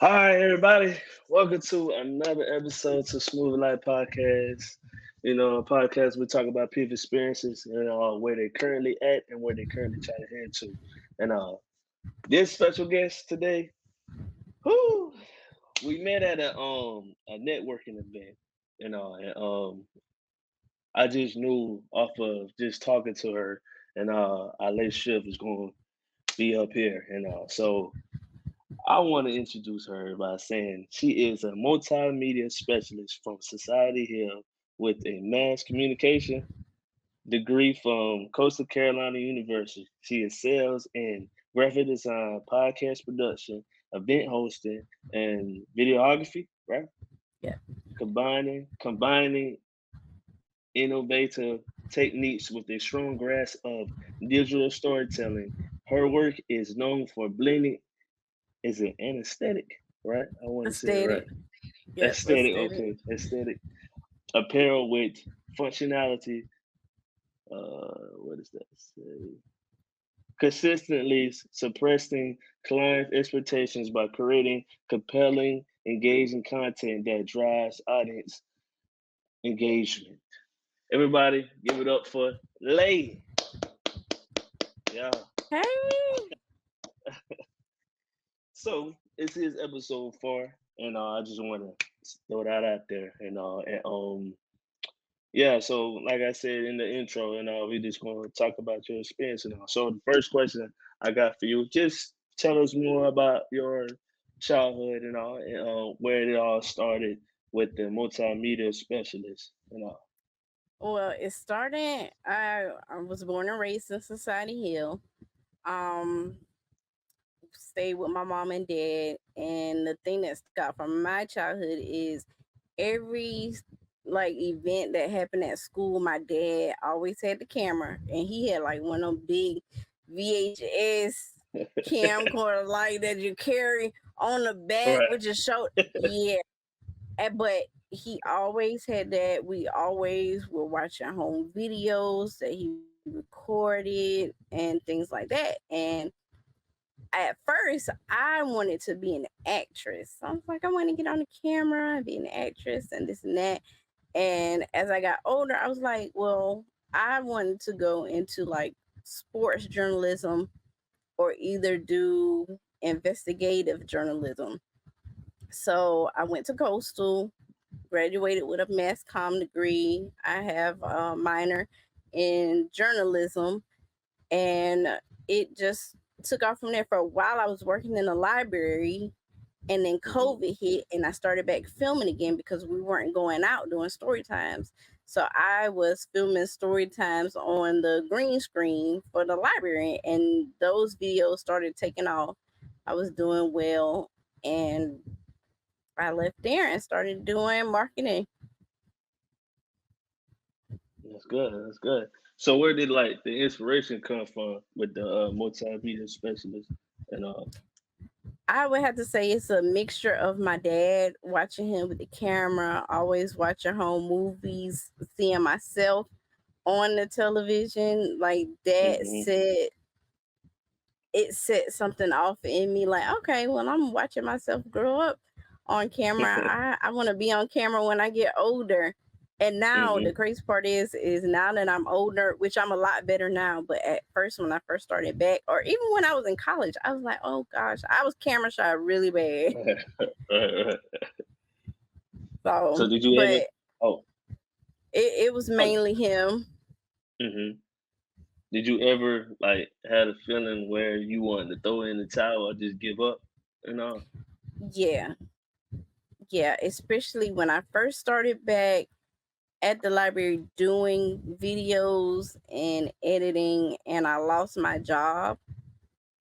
Hi, everybody. Welcome to another episode to Smooth Life Podcast. A podcast we talk about people's experiences and where they're currently at and where they're currently trying to head to. And this special guest today, whoo, we met at a networking event. I just knew off of just talking to her, and our relationship is going to be up here. So I want to introduce her by saying she is a multimedia specialist from Society Hill with a mass communication degree from Coastal Carolina University. She excels in graphic design, podcast production, event hosting, and videography, right? Yeah. Combining innovative techniques with a strong grasp of digital storytelling. Her work is known for blending. Is it anesthetic? Right? I want to say it right. Aesthetic. Yep, Aesthetic, aesthetic. okay. Aesthetic apparel with functionality. What does that say? Consistently suppressing client expectations by creating compelling, engaging content that drives audience engagement. Everybody, give it up for Lay. Yeah. Hey. So this is episode 4, and I just want to throw that out there, yeah. So like I said in the intro, we just going to talk about your experience and all. So the first question I got for you, just tell us more about your childhood and where it all started with the multimedia specialist Well, it started. I was born and raised in Society Hill. Um, Stayed with my mom and dad, and the thing that stuck out from my childhood is every like event that happened at school. My dad always had the camera, and he had like one of them big VHS camcorder like that you carry on the back, Right. which is show. Yeah, but he always had that. We always were watching home videos that he recorded and things like that. And at first, I wanted to be an actress. I was like, I want to get on the camera and be an actress and this and that. And as I got older, I was like, well, I wanted to go into like sports journalism or either do investigative journalism. So I went to Coastal, graduated with a mass comm degree. I have a minor in journalism, and it just took off from there. For a while, I was working in a library, and then COVID hit, and I started back filming again because we weren't going out doing story times. So I was filming story times on the green screen for the library, and those videos started taking off. I was doing well, and I left there and started doing marketing. That's good. That's good. So where did like the inspiration come from with the multimedia specialist and I would have to say it's a mixture of my dad watching him with the camera, always watching home movies, seeing myself on the television. Like dad hmm said, it set something off in me. Like, okay, well, I'm watching myself grow up on camera. I want to be on camera when I get older. And now the hmm crazy part is now that I'm older, which I'm a lot better now. But at first, when I first started back, or even when I was in college, I was like, oh gosh, I was camera shy really bad. Right. So So, did you ever? but Oh, it was oh mainly him. hmm did you ever like had a feeling where you wanted to throw in the towel or just give up? You know. Yeah, yeah. Especially when I first started back at the library doing videos and editing, and I lost my job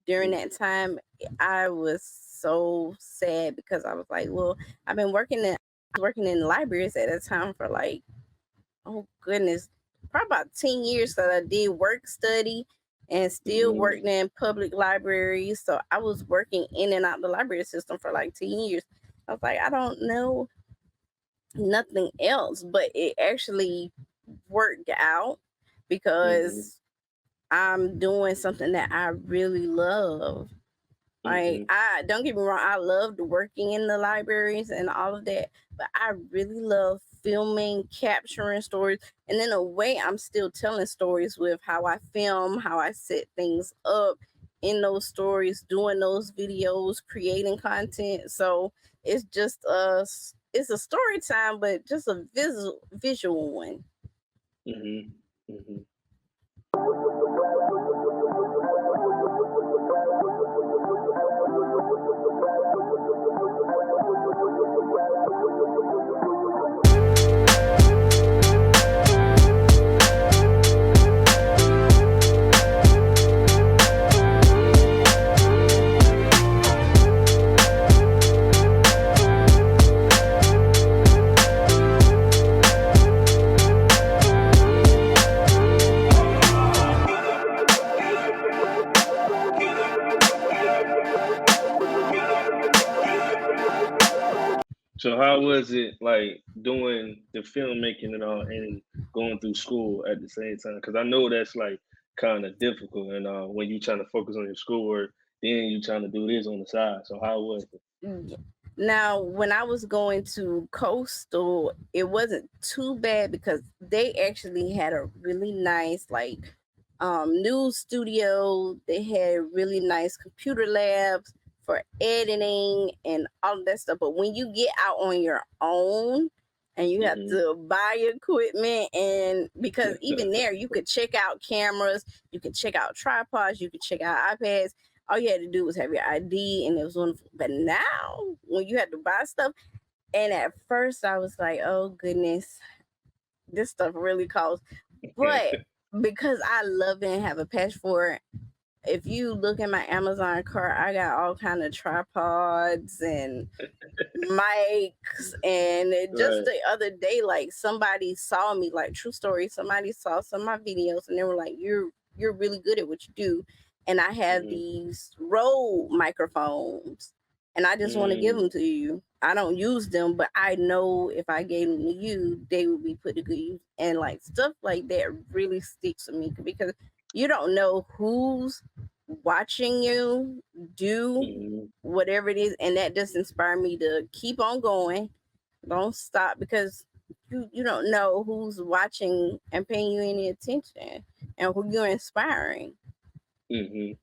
during Mm. that time. I was so sad because I was like, well, I've been working working in libraries at that time for like, oh goodness, probably about 10 years. So I did work study and still Mhm. worked in public libraries. So I was working in and out the library system for like 10 years. I was like, I don't know nothing else, but it actually worked out Mhm. because I'm doing something that I really love. Like, Mhm. I don't get me wrong, I loved working in the libraries and all of that, but I really love filming, capturing stories, and in a way, I'm still telling stories with how I film, how I set things up in those stories, doing those videos, creating content. So it's just it's a story time, but just a visual one. Mhm. Mhm. So how was it like doing the filmmaking and all, and going through school at the same time? Because I know that's like kind of difficult, and when you trying to focus on your schoolwork, then you trying to do this on the side. So how was it? Yeah. Now, when I was going to Coastal, it wasn't too bad because they actually had a really nice like news studio. They had really nice computer labs for editing and all of that stuff. But when you get out on your own and you have Mhm. to buy equipment, and because even there you could check out cameras, you could check out tripods, you could check out iPads. All you had to do was have your ID, and it was wonderful. But now, when you had to buy stuff, and at first I was like, "Oh goodness, this stuff really costs." But because I love it and have a passion for it, if you look at my Amazon cart, I got all kind of tripods and mics. And just Right. the other day, like somebody saw me, like true story, somebody saw some of my videos and they were like, you're really good at what you do. And I have Mhm. these Rode microphones and I just want to give Mm. them to you. I don't use them, but I know if I gave them to you, they would be put to good use. And like stuff like that really sticks with me because you don't know who's watching you do Mhm. whatever it is, and that just inspired me to keep on going, don't stop, because you don't know who's watching and paying you any attention and who you're inspiring. Mhm.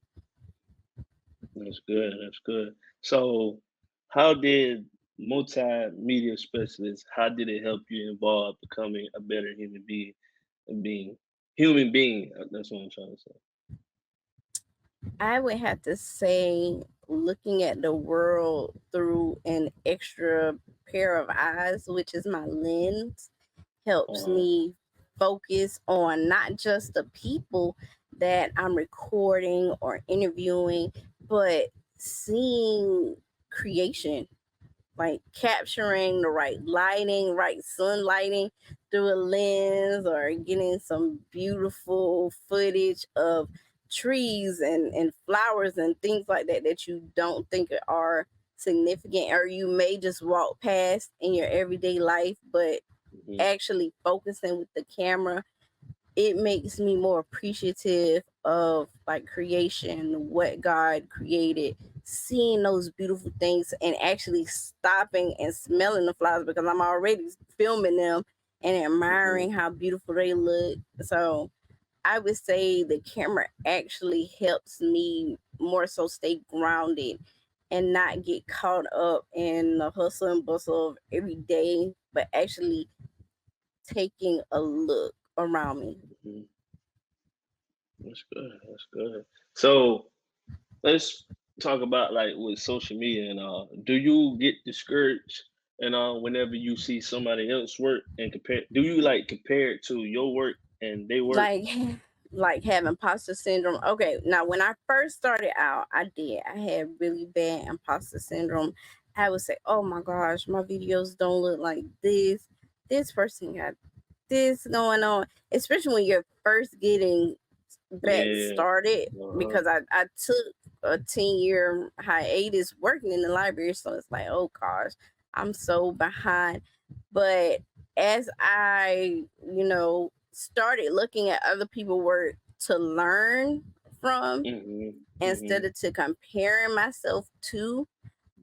That's good. That's good. So, how did multimedia specialist? How did it help you involve becoming a better human being and being human being? That's what I'm trying to say. I would have to say looking at the world through an extra pair of eyes, which is my lens, helps Uh-huh. me focus on not just the people that I'm recording or interviewing, but seeing creation, like capturing the right lighting, right sunlighting through a lens, or getting some beautiful footage of trees and flowers and things like that that you don't think are significant or you may just walk past in your everyday life, but Mhm. actually focusing with the camera, it makes me more appreciative of like creation, what God created, seeing those beautiful things and actually stopping and smelling the flowers because I'm already filming them and Mhm. admiring how beautiful they look. So I would say the camera actually helps me more so stay grounded and not get caught up in the hustle and bustle of every day, but actually taking a look around me. Mhm. That's good. That's good. So let's talk about like with social media and all. Do you get discouraged and whenever you see somebody else work and compare? Do you like compare it to your work and they work? Like like having imposter syndrome. Okay, now when I first started out, I had really bad imposter syndrome. I would say, "Oh my gosh, my videos don't look like this. This person got this going on." Especially when you're first getting back Yeah. started, Uh-huh. because I took a 10-year hiatus working in the library, so it's like, oh gosh, I'm so behind. But as I, started looking at other people work to learn from Mhm. instead Mhm. of to comparing myself to,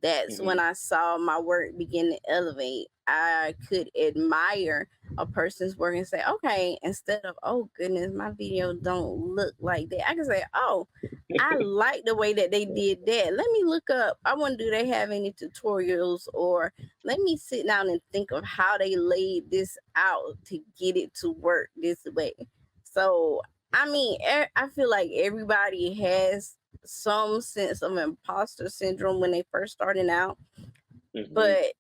that's when Mhm. I saw my work begin to elevate. I could admire a person's work and say, okay, instead of, oh goodness, my video don't look like that, I can say, oh, I like the way that they did that. Let me look up. I wonder, do they have any tutorials, or let me sit down and think of how they laid this out to get it to work this way. So, I mean, I feel like everybody has some sense of imposter syndrome when they first starting out, Mhm. but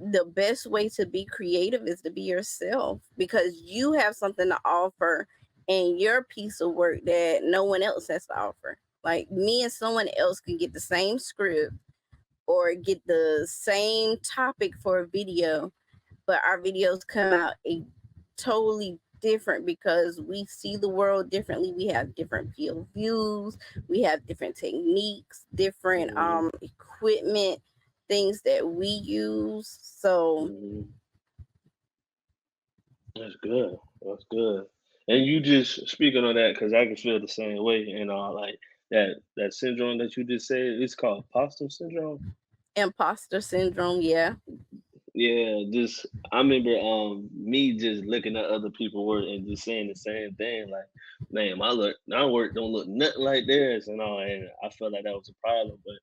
the best way to be creative is to be yourself, because you have something to offer in your piece of work that no one else has to offer. Like me and someone else can get the same script or get the same topic for a video, but our videos come out a totally different because we see the world differently. We have different views, we have different techniques, different Mhm. equipment, things that we use. So Mhm. That's good. That's good. And you just speaking on that because I can feel the same way. And like that syndrome that you just said, it's called imposter syndrome. imposter syndrome, yeah. Yeah, just I remember me just looking at other people work and just saying the same thing, like, man, my work don't look nothing like theirs and all, and I felt like that was a problem. But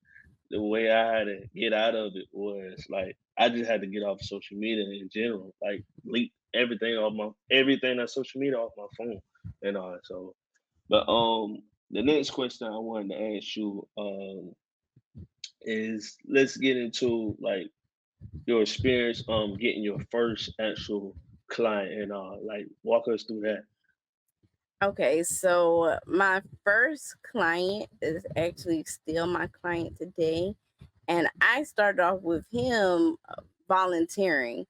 the way I had to get out of it was like I just had to get off social media in general, like delete everything on social media off my phone and all. So, but the next question I wanted to ask you is let's get into like your experience getting your first actual client and like walk us through that. Okay, so my first client is actually still my client today, and I started off with him volunteering.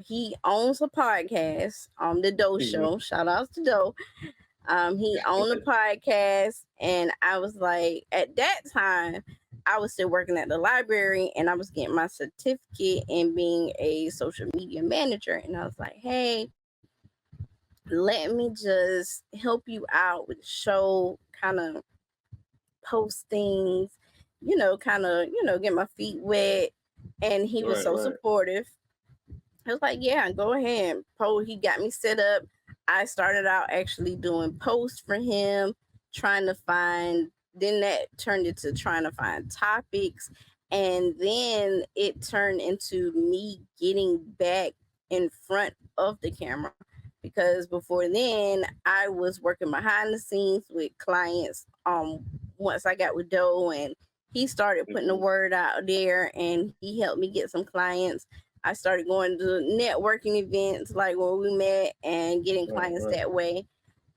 He owns a podcast, the Doe Hmm. Show. Shout outs to Doe. He owned a podcast, and I was like, at that time, I was still working at the library, and I was getting my certificate in being a social media manager. And I was like, hey, let me just help you out with the show, kind of post things, kind of, get my feet wet. And he was Right, so right. supportive. He was like, yeah, go ahead. He got me set up. I started out actually doing posts for him, trying to find, then that turned into trying to find topics. And then it turned into me getting back in front of the camera. Because before then, I was working behind the scenes with clients. Once I got with Doe, and he started putting the Hmm. word out there, and he helped me get some clients. I started going to networking events like where we met and getting Right, clients right. that way.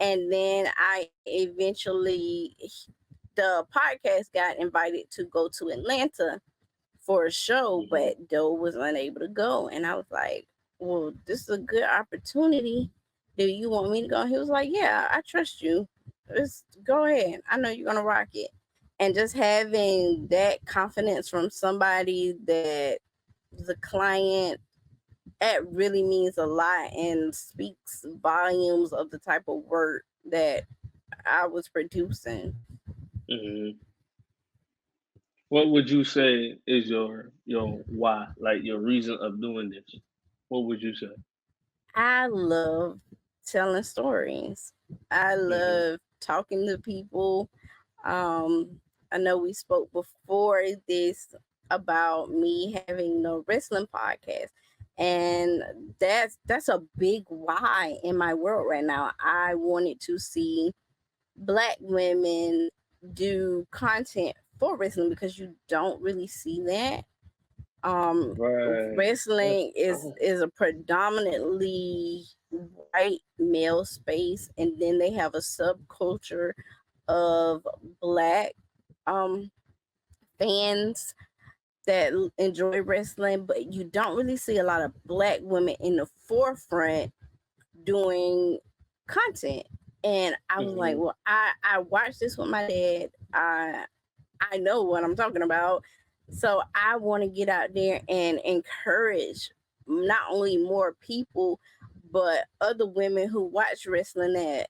And then I eventually, the podcast got invited to go to Atlanta for a show, Hmm. but Doe was unable to go. And I was like, well, this is a good opportunity. Do you want me to go? He was like, yeah, I trust you. Just go ahead. I know you're going to rock it. And just having that confidence from somebody that the client, that really means a lot and speaks volumes of the type of work that I was producing. Hmm. What would you say is your why, like your reason of doing this? What would you say? I love telling stories. I Hmm. love talking to people. I know we spoke before this about me having the wrestling podcast. And that's a big why in my world right now. I wanted to see black women do content for wrestling because you don't really see that. Um, Right. That's Wrestling is a predominantly white male space, and then they have a subculture of black um fans, that enjoy wrestling, but you don't really see a lot of black women in the forefront doing content. And I was like, Mm-hmm. well, I watched this with my dad. I know what I'm talking about. So I want to get out there and encourage not only more people, but other women who watch wrestling that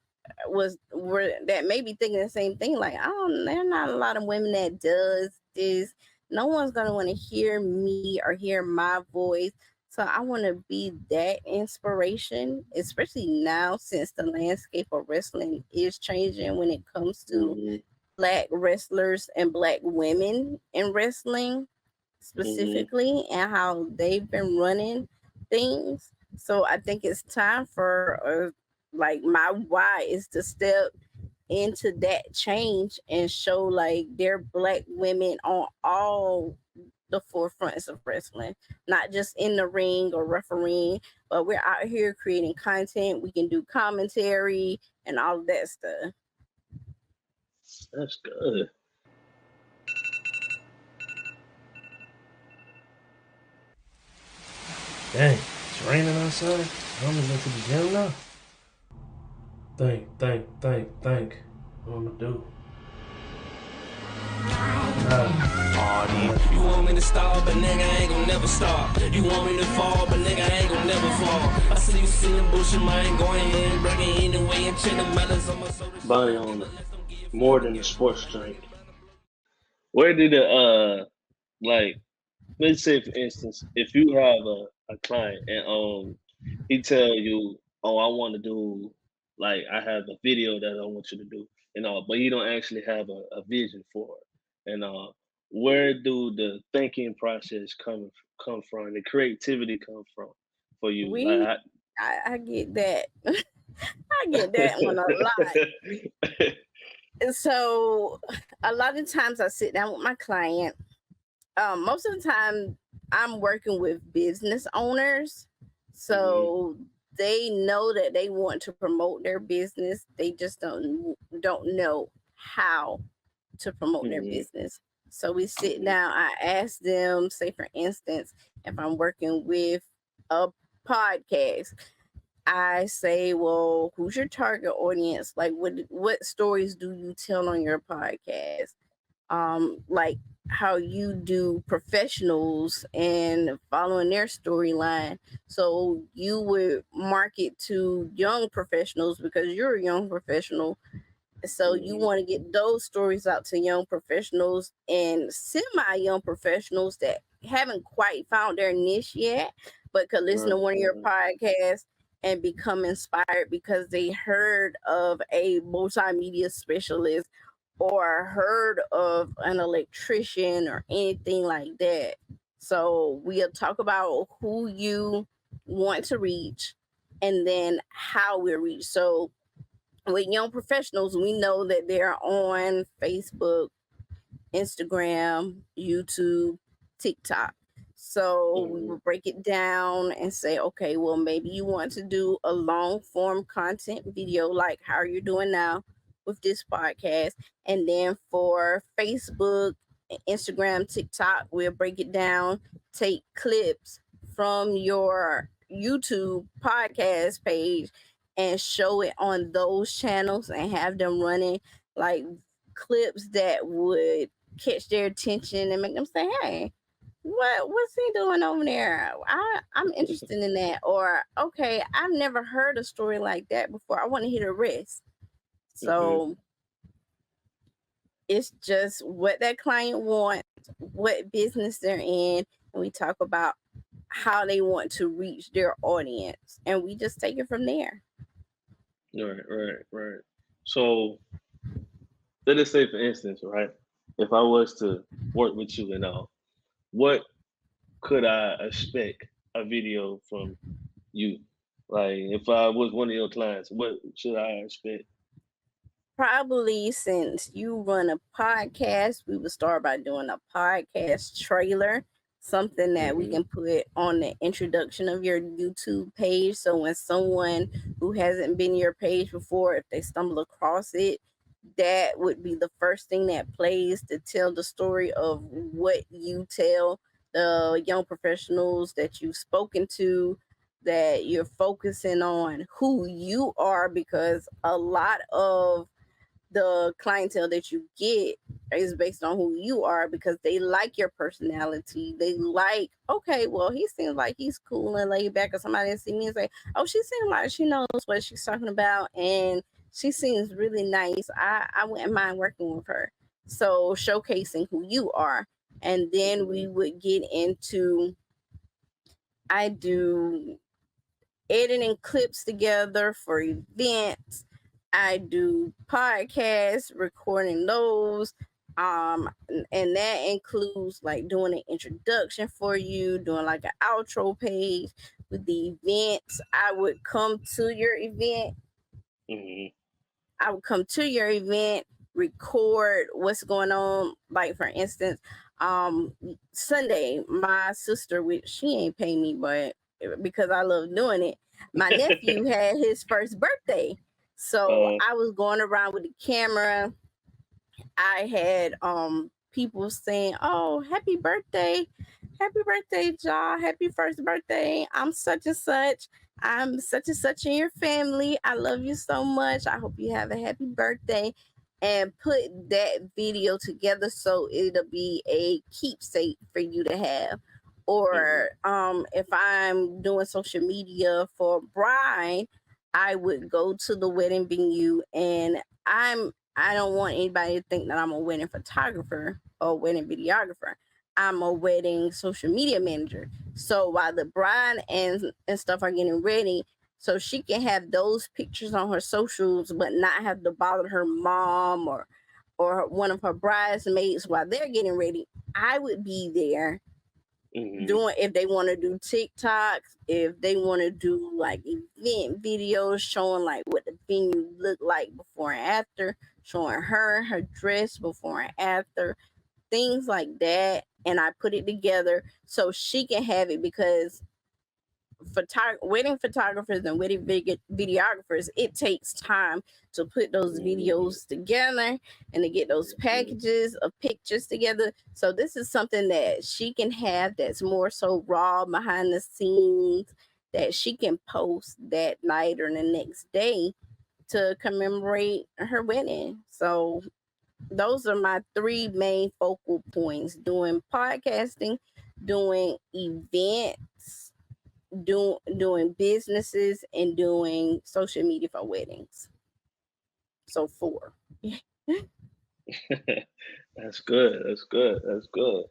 may be thinking the same thing. Like, oh, there are not a lot of women that does this. No one's gonna want to hear me or hear my voice. So I want to be that inspiration, especially now since the landscape of wrestling is changing when it comes to Mm-hmm. black wrestlers and black women in wrestling Mm-hmm. specifically, and how they've been running things. So I think it's time for like my why is to step into that change and show like there are black women on all the forefronts of wrestling, not just in the ring or refereeing, but we're out here creating content. We can do commentary and all of that stuff. That's good. Dang, it's raining outside. I'm gonna go to the gym now. Think. What I'm gonna do? You want me to stop, but nigga I ain't gon' never stop. You want me to fall, but nigga I ain't gon' never fall. I see you seeing bullshit, man, going in, breaking anyway, and check the matters on my soul. Body on more than a sports drink. Where did it like let's say for instance, if you have a client and he tell you, oh, I want to do like I have a video that I want you to do and all, but you don't actually have a vision for it. And where do the thinking process come from, the creativity come from for you? Like We, I get that. I get that one a lot. And so a lot of times I sit down with my client. Most of the time I'm working with business owners. hmm So they know that they want to promote their business. They just don't know how to promote their hmm business. So we sit hmm down, I ask them, say for instance, if I'm working with a podcast, I say, well, who's your target audience? Like what stories do you tell on your podcast? Like how you do professionals and following their storyline. So you would market to young professionals because you're a young professional, so you hmm want to get those stories out to young professionals and semi young professionals that haven't quite found their niche yet, but could listen to Right, one of your right. podcasts and become inspired because they heard of a multimedia specialist or heard of an electrician or anything like that. So we'll talk about who you want to reach and then how we reach. So with young professionals, we know that they're on Facebook, Instagram, YouTube, TikTok. So we hmm will break it down and say, okay, well, maybe you want to do a long form content video like how you're doing now with this podcast. And then for Facebook, Instagram, TikTok, we'll break it down, take clips from your YouTube podcast page and show it on those channels and have them running like clips that would catch their attention and make them say, "Hey, what's he doing over there? I'm interested in that." Or, "Okay, I've never heard a story like that before. I want to hear the rest." hmm So it's just what that client wants, what business they're in, and we talk about how they want to reach their audience, and we just take it from there. Right. So let us say, for instance, right, if I was to work with you and all, what could I expect a video from you? Like, if I was one of your clients, what should I expect? Probably since you run a podcast, we would start by doing a podcast trailer, something that we hmm can put on the introduction of your YouTube page. So when someone who hasn't been your page before, if they stumble across it, that would be the first thing that plays to tell the story of what you tell the young professionals that you've spoken to, that you're focusing on who you are, because a lot of the clientele that you get is based on who you are, because they like your personality. They like, okay, well, he seems like he's cool and laid back, or somebody see me and say, oh, she seems like she knows what she's talking about, and she seems really nice. I wouldn't mind working with her. So showcasing who you are. And then we would get into, I do editing clips together for events. I do podcasts, recording those. And that includes like doing an introduction for you, doing like an outro page with the events. Hmm. I would come to your event, record what's going on. Like for instance, Sunday, my sister, which she ain't pay me, but because I love doing it, my nephew had his first birthday. So uh, I was going around with the camera. I had people saying, "Oh, happy birthday, Ja! Happy first birthday! I'm such and such. I'm such and such in your family. I love you so much. I hope you have a happy birthday." And put that video together so it'll be a keepsake for you to have. hmm. Or if I'm doing social media for a bride, I would go to the wedding venue, and I don't want anybody to think that I'm a wedding photographer or wedding videographer. I'm a wedding social media manager. So while the bride and stuff are getting ready, so she can have those pictures on her socials, but not have to bother her mom or one of her bridesmaids while they're getting ready. I would be there Hmm. doing, if they want to do TikToks, if they want to do like event videos showing like what the venue looked like before and after, showing her dress before and after, things like that. And I put it together so she can have it, because wedding photographers and wedding videographers, it takes time to put those Hmm. videos together and to get those Hmm. packages of pictures together. So this is something that she can have that's more so raw, behind the scenes, that she can post that night or the next day to commemorate her wedding. So those are my three main focal points: doing podcasting, doing events, doing businesses, and doing social media for weddings. So four. That's good. That's good. That's good.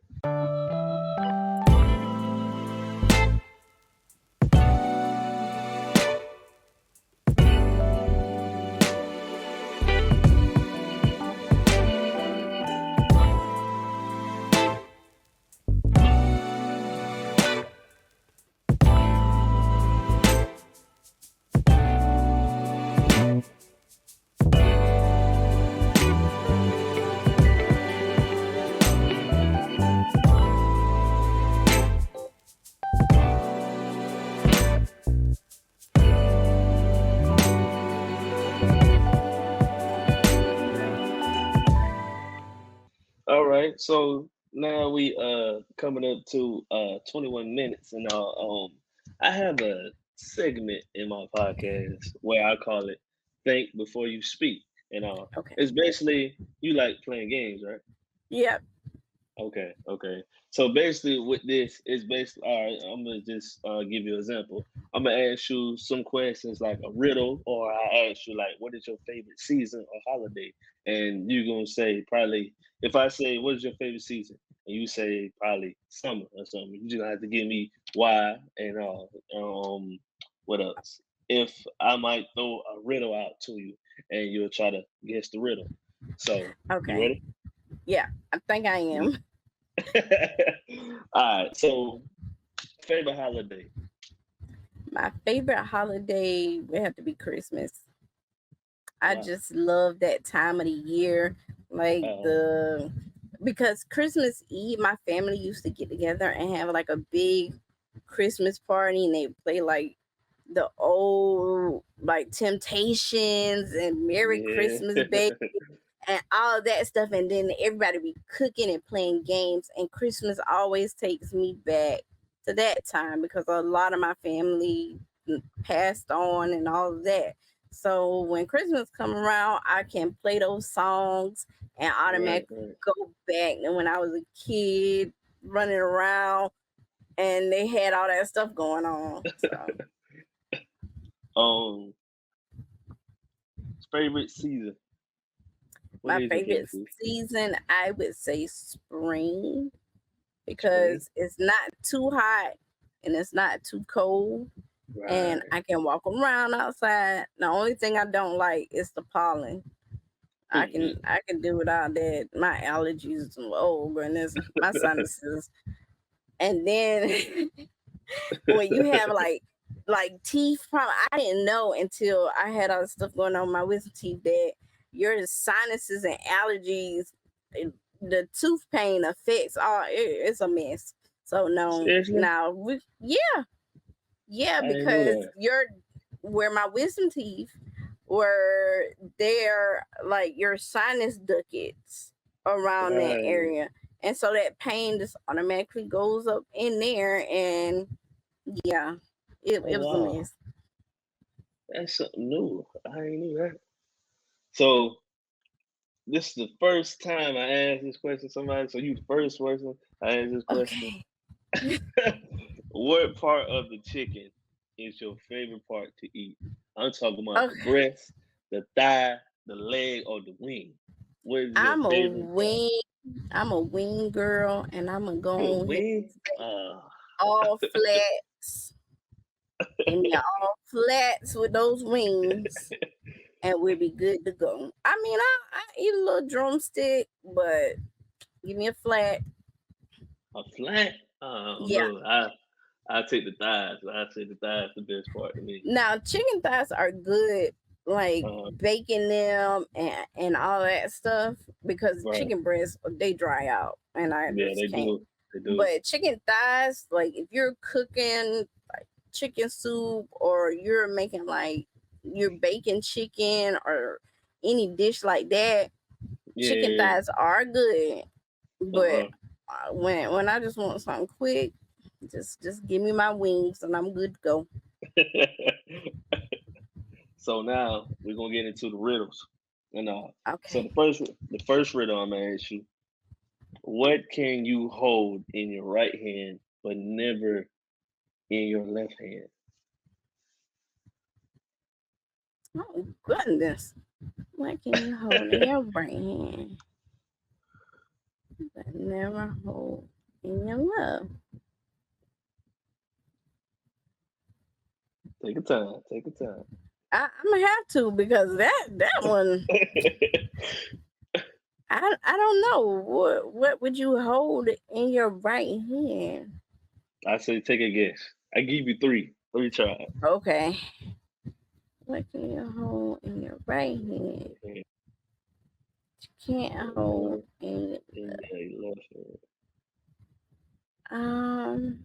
All right. So now we coming up to 21 minutes, and I have a segment in my podcast where I call it "Think Before You Speak," and Okay. it's basically you like playing games, right? Yep. Okay, okay. So basically, with this, it's basically all right. I'm gonna just give you an example. I'm gonna ask you some questions like a riddle, or I ask you like, "What is your favorite season or holiday?" And you're gonna say probably, if I say, "What is your favorite season?" and you say probably summer or something, you just gonna have to give me why and what else? If I might throw a riddle out to you, and you'll try to guess the riddle. So you Okay. ready? Yeah, I think I am. All right. So, favorite holiday? My favorite holiday would have to be Christmas. I Wow. just love that time of the year. Like Uh, the Because Christmas Eve, my family used to get together and have like a big Christmas party, and they play like the old like Temptations and Merry yeah. Christmas Baby. and all of that stuff, and then everybody be cooking and playing games, and Christmas always takes me back to that time because a lot of my family passed on and all of that. So when Christmas come around, I can play those songs and Right, automatically right. go back and when I was a kid running around and they had all that stuff going on. So Um, favorite season. What my is your favorite favorite season? season, I would say spring Spring. because it's not too hot and it's not too cold and Right. I can walk around outside. The only thing I don't like is the pollen. I can do without that. My allergies, oh goodness, my sinuses. And then when you have like teeth problem, I didn't know until I had all the stuff going on with my wisdom teeth that your sinuses and allergies, the tooth pain affects all. It's a mess. So no, Seriously? now yeah, I didn't know because that. your where my wisdom teeth were there, like your sinus ducats around that Right. area, and so that pain just automatically goes up in there, and yeah, it Oh was a wow. mess. That's something new. I ain't knew that. So this is the first time I asked this question to somebody. So you the first person I asked this question. Okay. What part of the chicken is your favorite part to eat? I'm talking about the Okay. breast, the thigh, the leg, or the wing. What is your I'm a favorite part? wing. I'm a wing girl, and I'm gonna You a go ahead wing? and say Uh, all flats. Give me all flats with those wings, and we'll be good to go. I mean, I eat a little drumstick, but give me a flat. a flat? I don't Yeah. know. I take the thighs. I say the thighs the best part to me. Now, chicken thighs are good, like Uh, baking them and all that stuff, because right. chicken breasts they dry out, and I Yeah, just they can't. do. They do. But chicken thighs, like if you're cooking like chicken soup or you're making like you're baking chicken or any dish like that, chicken Yeah. thighs are good. But Uh-huh. when I just want something quick, just give me my wings and I'm good to go. So now we're gonna get into the riddles. And so Okay. the first riddle I'm gonna ask you: what can you hold in your right hand but never in your left hand? Oh goodness. What can you hold in your right hand but never hold in your left? Take your time. Take your time. I'm gonna have to because that one I don't know what would you hold in your right hand? I say take a guess. I give you three. Three tries. Okay, what can you hold in your right hand? You can't hold in In your left hand. um.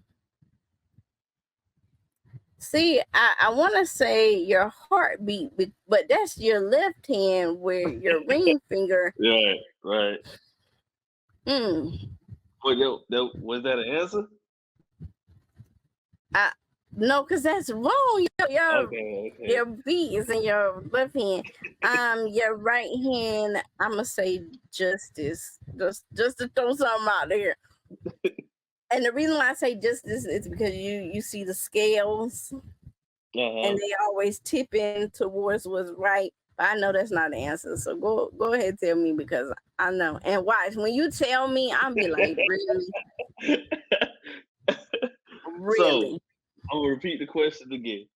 See, I want to say your heartbeat, but that's your left hand where your ring finger. Right, right. Mm, Was that an answer? I no, cause that's wrong. Okay, okay. Your beat is in your left hand. Your right hand. I'ma say justice. Just to throw something out there. And the reason why I say justice is because you see the scales and Uh-huh. they always tipping towards what's right. But I know that's not the answer. So go ahead and tell me because I know. And watch when you tell me, I'll be like, really, So really. I'm gonna repeat the question again.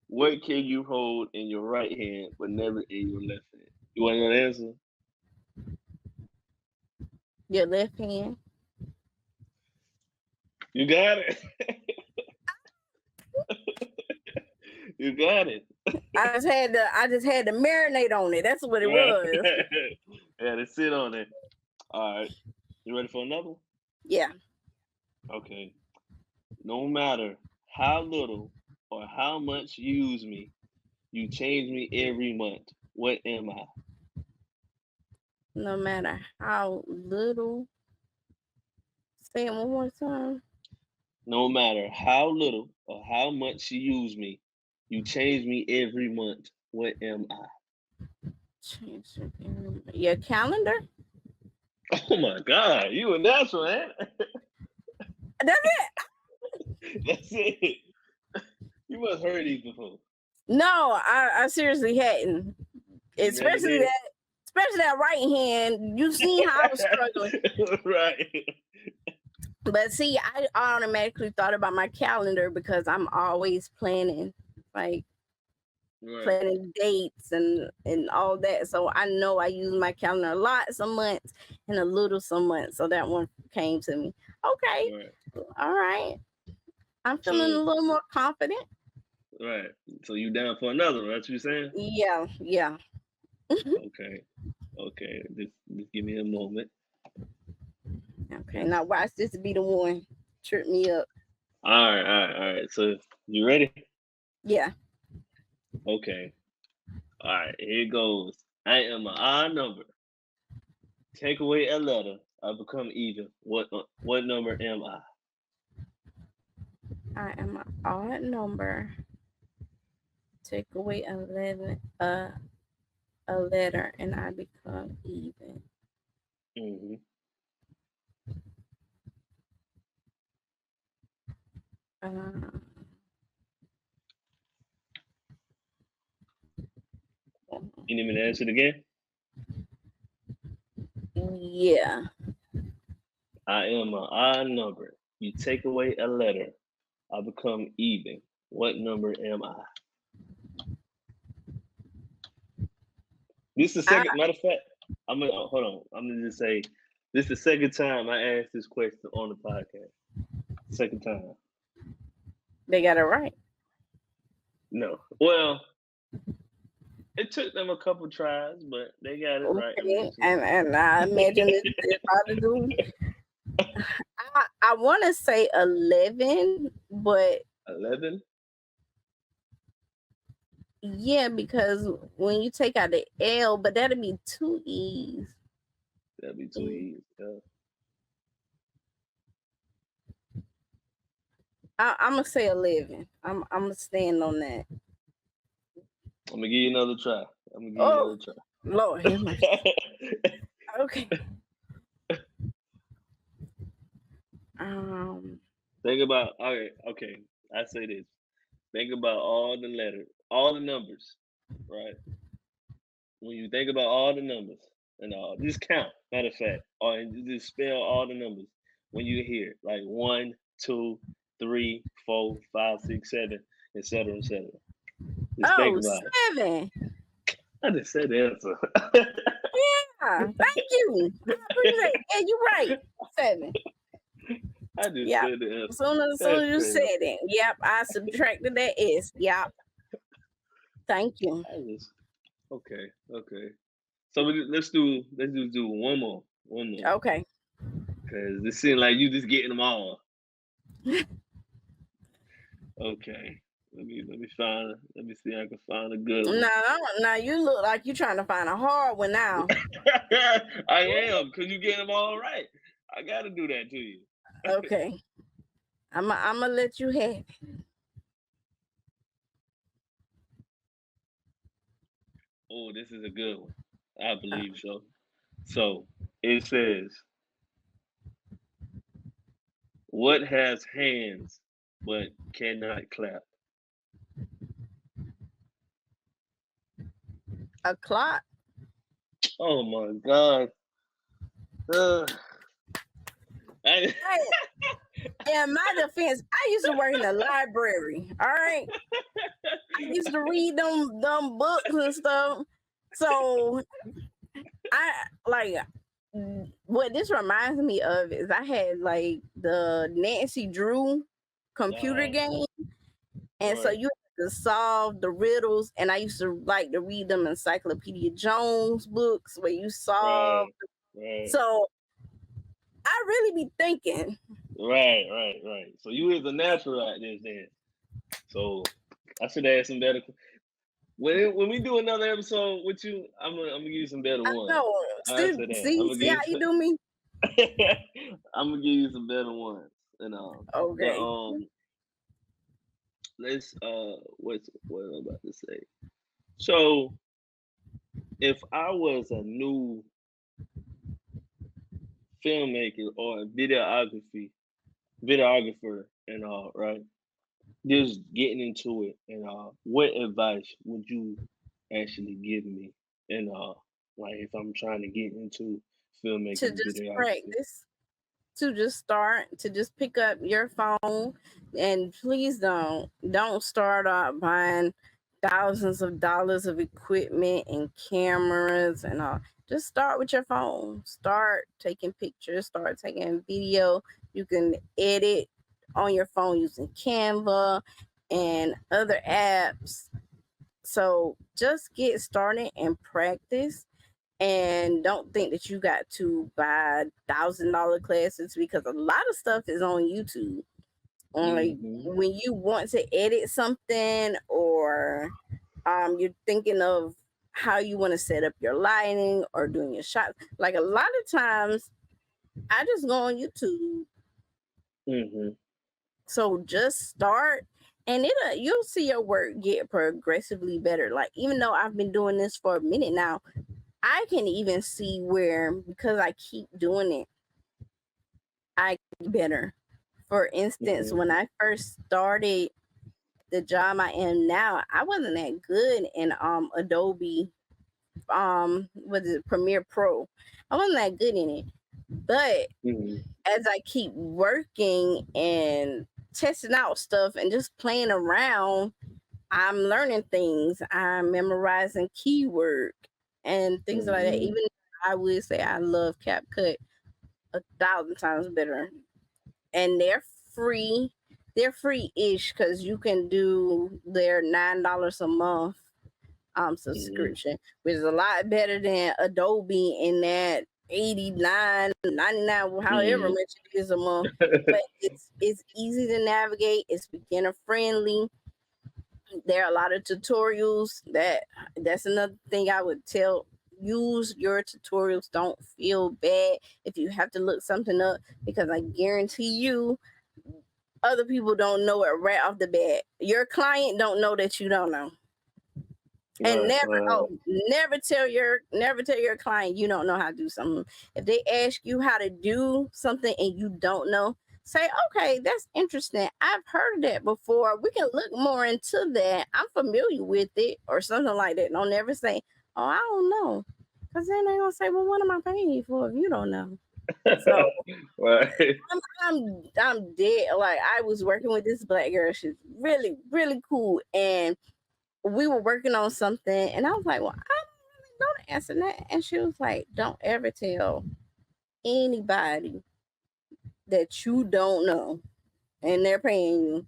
What can you hold in your right hand but never in your left hand? You want an answer? Your left hand. You got it. You got it. I just had to marinate on it. That's what it Right. was. Yeah, to sit on it. All right. You ready for another? Yeah. Okay. No matter how little or how much you use me, you change me every month. What am I? No matter how little. Say it one more time. No matter how little or how much you use me, you change me every month. What am I? Change your calendar. Oh my God, you a natural, man. That's it. That's it. You must heard these before. No, I seriously hadn't. You never Especially did. that right hand. You seen how I was struggling. Right. But see, I automatically thought about my calendar because I'm always planning, like Right. planning dates and all that. So I know I use my calendar a lot some months and a little some months. So that one came to me. Okay, Right. all right. I'm feeling a So little more confident. right. So you down for another one? That's what you saying? Yeah, yeah. Okay. Okay. Just give me a moment. Okay, now watch this be the one trip me up. All right. So you ready? Yeah. Okay. All right. Here it goes. I am an odd number. Take away a letter, I become even. What number am I? I am an odd number. Take away a letter and I become even. Mm-hmm. Uh, You need me to answer it again? yeah. I am an odd number. You take away a letter, I become even. What number am I? This is the I, second. Matter of fact, I'm gonna hold on. I'm gonna just say this is the second time I asked this question on the podcast. Second time. they got it right. No. Well, it took them a couple tries, but they got it right Okay. eventually. And I imagine it's hard to do. I want to say 11, but 11. yeah, because when you take out the L, but that'll be two E's. That'd be too easy. Yeah. I'm gonna say 11. I'm gonna stand on that. I'm gonna give you another try. Oh, Lord, have mercy. Okay. Think about okay. I say this. Think about all the letters, all the numbers, right? When you think about all the numbers and all, just count. Matter of fact, or just spell all the numbers when you hear it, like 1, 2, 3, 4, 5, 6, 7, etc., etc. Just think Oh, about it. 7. I just said the answer. Yeah, thank you. I appreciate it. Yeah, you're right. 7. I just Yep. said the answer. As soon as you said it, yep, I subtracted that S. Yep. Thank you. Okay. So let's do one more. Okay. Cause it seems like you just getting them all. Okay. Let me find. Let me see if I can find a good one. Now you look like you're trying to find a hard one now. I am, cause you getting them all right. I gotta do that to you. Okay. I'm gonna let you have it. Oh, this is a good one. I believe so. So it says, "What has hands but cannot clap?" A clock. Oh my God. I, In my defense, I used to work in the library. All right. I used to read them books and stuff. So I like what this reminds me of is I had like the Nancy Drew computer game. And so right. you had to solve the riddles, and I used to like to read them Encyclopedia Jones books where you solve. Right. So I really be thinking. Right. So you is a natural at this then. So I should ask some better. when we do another episode with you, I'm gonna give you some better I ones. know. I Still, say that. I'm see, gonna see how give you you do me. I'm gonna give you some better ones. And but Okay. let's what am I about to say? So if I was a new filmmaker or videographer and all, right? Just getting into it and what advice would you actually give me? And like if I'm trying to get into To filmmaking and just videography. practice, to just start, to just pick up your phone, and please don't start out buying thousands of dollars of equipment and cameras and all. Just start with your phone. Start taking pictures, start taking video. You can edit on your phone using Canva and other apps. So just get started and practice, and don't think that you got to buy $1,000 classes, because a lot of stuff is on YouTube. Like Hmm. when you want to edit something, or you're thinking of how you want to set up your lighting or doing your shot. Like a lot of times I just go on YouTube. Hmm. So just start, and you'll see your work get progressively better. Like even though I've been doing this for a minute now, I can even see where, because I keep doing it, I get better. For instance, Hmm. when I first started the job I am now, I wasn't that good in Adobe, what is it, Premiere Pro. I wasn't that good in it. But Hmm. as I keep working and testing out stuff and just playing around, I'm learning things. I'm memorizing keyword and things like that. Hmm. Even I would say I love CapCut 1,000 times better. And free. They're free-ish because you can do their $9 a month Hmm. subscription, which is a lot better than Adobe in that 89, 99, however Hmm. much it is a month. But it's easy to navigate. It's beginner friendly. There are a lot of tutorials. That's another thing I would tell. Use your tutorials. Don't feel bad if you have to look something up, because I guarantee you other people don't know it right off the bat. Your client don't know that you don't know. And Right. Right. never tell your client you don't know how to do something. If they ask you how to do something and you don't know, say, okay, that's interesting, I've heard of that before, we can look more into that, I'm familiar with it, or something like that. Don't never say, oh, I don't know, because then they're gonna say, well, what am I paying you for if you don't know? So Right. I'm dead. Like I was working with this black girl, she's really really cool, and we were working on something, and I was like, well, I don't really know the answer to that. And she was like, don't ever tell anybody that you don't know and they're paying you.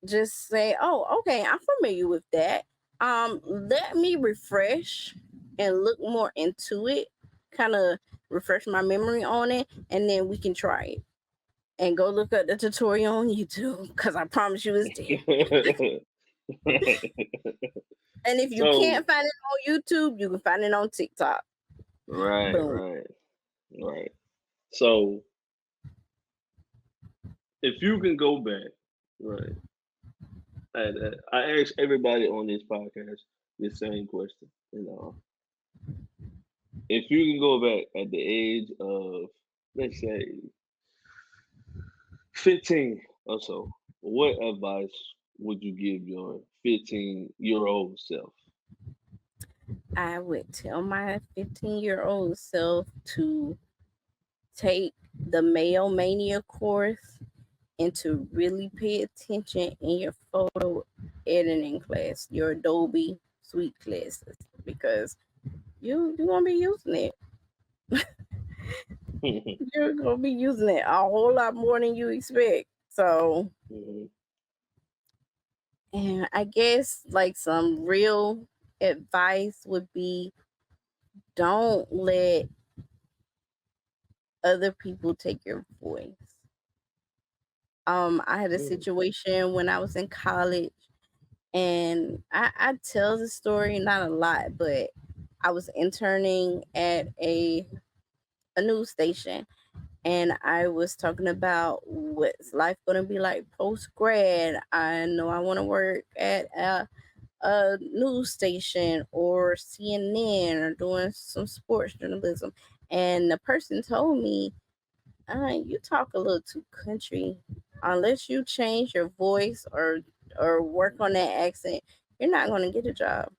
Just say, oh, okay, I'm familiar with that. Let me refresh and look more into it, kind of refresh my memory on it, and then we can try it. And go look up the tutorial on YouTube, because I promise you it's there. And if you So can't find it on YouTube, you can find it on TikTok. right, Boom. right, right. So if you can go back, right, I ask everybody on this podcast the same question. If you can go back at the age of, let's say, 15 or so, what advice would you give your 15-year-old self? I would tell my 15-year-old self to take the Mail Mania course and to really pay attention in your photo editing class, your Adobe Suite classes, because you're gonna be using it. You're gonna be using it a whole lot more than you expect. So, Mhm. and I guess like some real advice would be, don't let other people take your voice. I had a Mm. situation when I was in college, And I tell the story, not a lot, but I was interning at a news station, and I was talking about what's life gonna be like post grad. I know I want to work at a news station or CNN or doing some sports journalism. And the person told me, you talk a little too country. Unless you change your voice or work on that accent, you're not gonna get a job.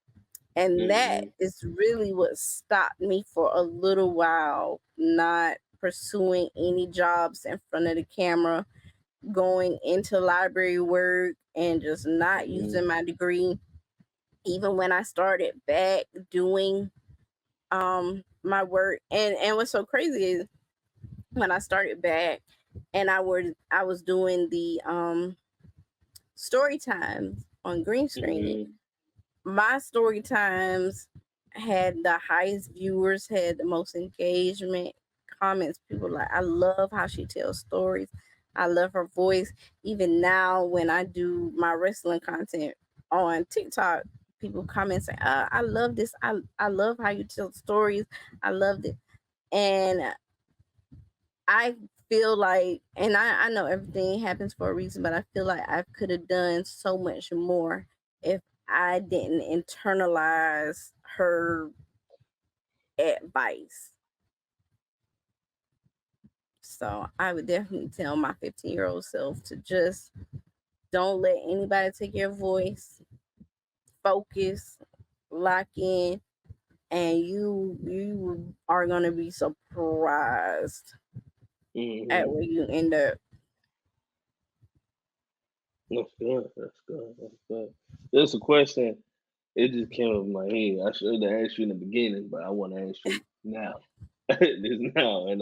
And that Mm-hmm. is really what stopped me for a little while, not pursuing any jobs in front of the camera, going into library work and just not Mm-hmm. using my degree. Even when I started back doing my work, and what's so crazy is when I started back and I was doing the story times on green screen. Mm-hmm. My story times had the highest viewers, had the most engagement, comments. People like, I love how she tells stories. I love her voice. Even now, when I do my wrestling content on TikTok, people comment say, I love this. I love how you tell stories. I loved it. And I feel like, and I know everything happens for a reason, but I feel like I could have done so much more if I didn't internalize her advice. So I would definitely tell my 15-year-old self to just don't let anybody take your voice, focus, lock in, and you are gonna be surprised at Mm-hmm. where you end up. That's good. That's good. That's good. There's a question. It just came up in my head. I should have asked you in the beginning, but I want to ask you now. This now and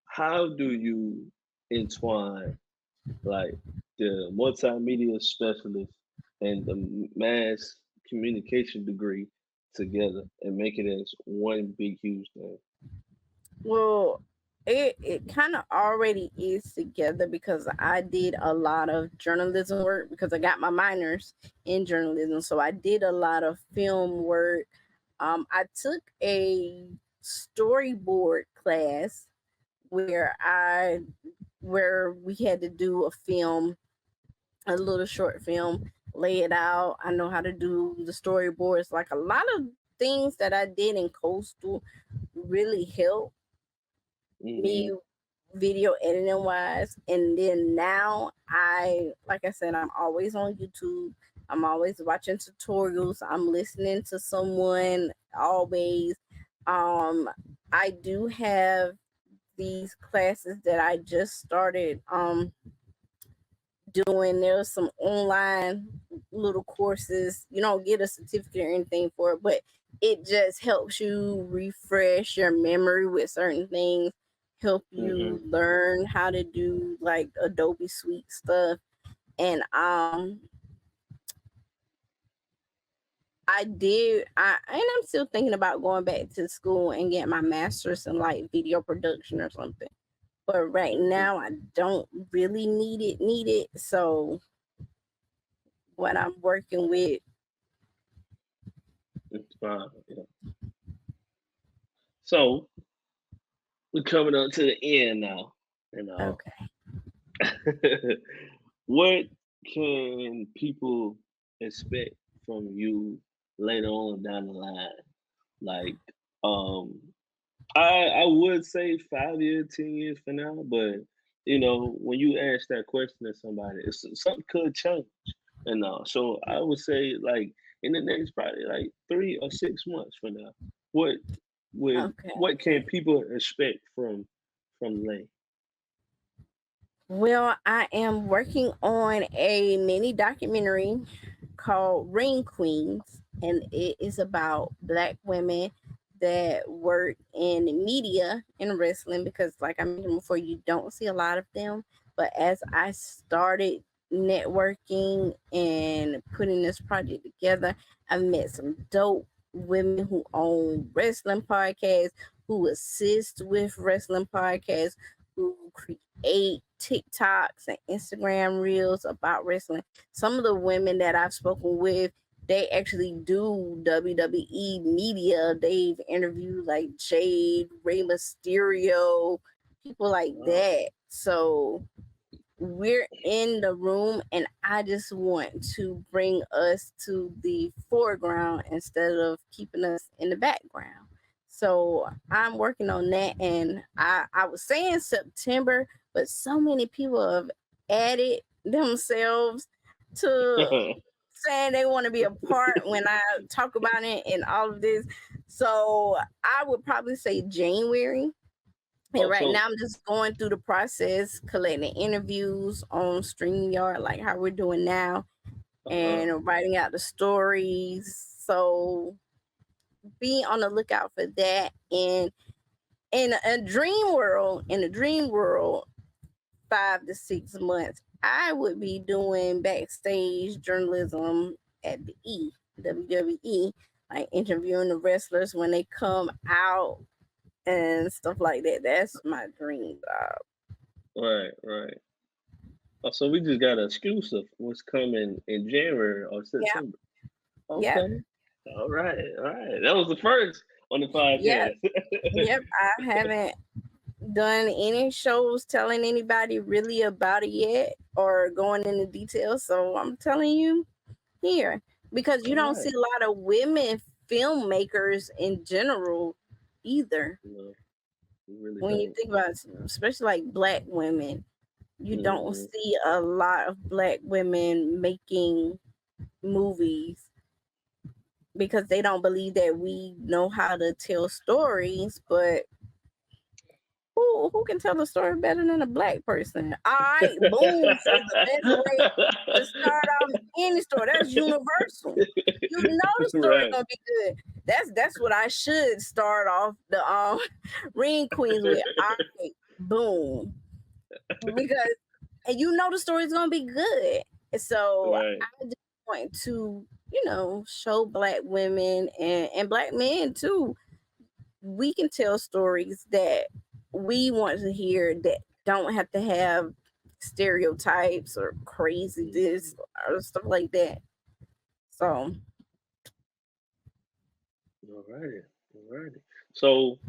how do you entwine like the multimedia specialist and the mass communication degree together and make it as one big huge thing? Well, it kind of already is together because I did a lot of journalism work because I got my minors in journalism. So I did a lot of film work. I took a storyboard class where I where we had to do a film, a little short film, lay it out. I know how to do the storyboards. Like a lot of things that I did in coastal really helped me Mm-hmm. video editing wise. And then now like I said, I'm always on YouTube. I'm always watching tutorials. I'm listening to someone always. um I do have these classes that I just started doing. There's some online little courses. You don't get a certificate or anything for it, but it just helps you refresh your memory with certain things, help Mm-hmm. you learn how to do like Adobe Suite stuff. And and I'm still thinking about going back to school and getting my master's in like video production or something. But right Mm-hmm. now I don't really need it. So what I'm working with. It's fine. Yeah. So we're coming up to the end now. And Okay. what can people expect from you later on down the line? Like, um, I would say 5 years, 10 years from now, but when you ask that question to somebody, something could change. And so I would say like in the next probably like 3 or 6 months from now, what Okay. what can people expect from Lay? Well, I am working on a mini documentary called Ring Queens, and it is about Black women that work in media and wrestling because, like I mentioned before, you don't see a lot of them. But as I started networking and putting this project together, I met some dope women who own wrestling podcasts, who assist with wrestling podcasts, who create TikToks and Instagram reels about wrestling. Some of the women that I've spoken with, they actually do WWE media. They've interviewed like Jade, Rey Mysterio, people like that. So we're in the room, and I just want to bring us to the foreground instead of keeping us in the background. So I'm working on that, and I was saying September, but so many people have added themselves to saying they want to be a part when I talk about it and all of this. So I would probably say January. And right now, I'm just going through the process, collecting interviews on StreamYard, like how we're doing now, and writing out the stories. So be on the lookout for that. And in a dream world, 5 to 6 months, I would be doing backstage journalism at the WWE, like interviewing the wrestlers when they come out and stuff like that. That's my dream job. Right. Oh, so we just got an exclusive. What's coming in January or September? Yep. Okay. Yep. All right. That was the first on the podcast. Yep. I haven't done any shows telling anybody really about it yet or going into details. So I'm telling you here, because you don't see a lot of women filmmakers in general either. No, really when you think about it, especially like Black women, you don't see a lot of Black women making movies because they don't believe that we know how to tell stories. But who can tell the story better than a Black person? All right, boom, is the best way to start off any story. That's universal. You know the story gonna be good. That's what I should start off the Ring Queens with. All right, boom, because and you know the story's gonna be good. So I just want to, show Black women and Black men too. We can tell stories that we want to hear that don't have to have stereotypes or crazy this or stuff like that. So Alrighty. So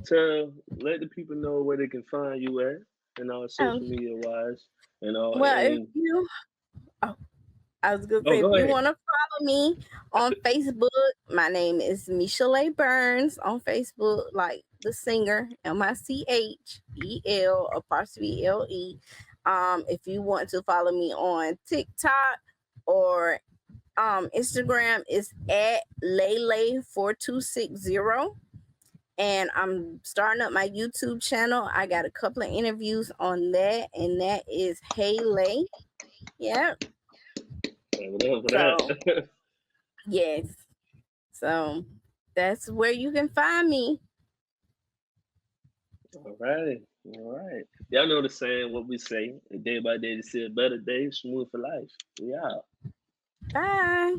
let the people know where they can find you at and all social media wise and all. Well, if you I was gonna say, if you want to follow me on Facebook, my name is Michelle Burns on Facebook, like the singer, MICHEL apostrophe LE. If you want to follow me on TikTok or Instagram, is at Lele4260. And I'm starting up my YouTube channel. I got a couple of interviews on that, and that is Hey Lay. Yep. So, yes. So that's where you can find me. All right. Y'all know the saying, what we say, day by day to see a better day, smooth for life. We out. Bye.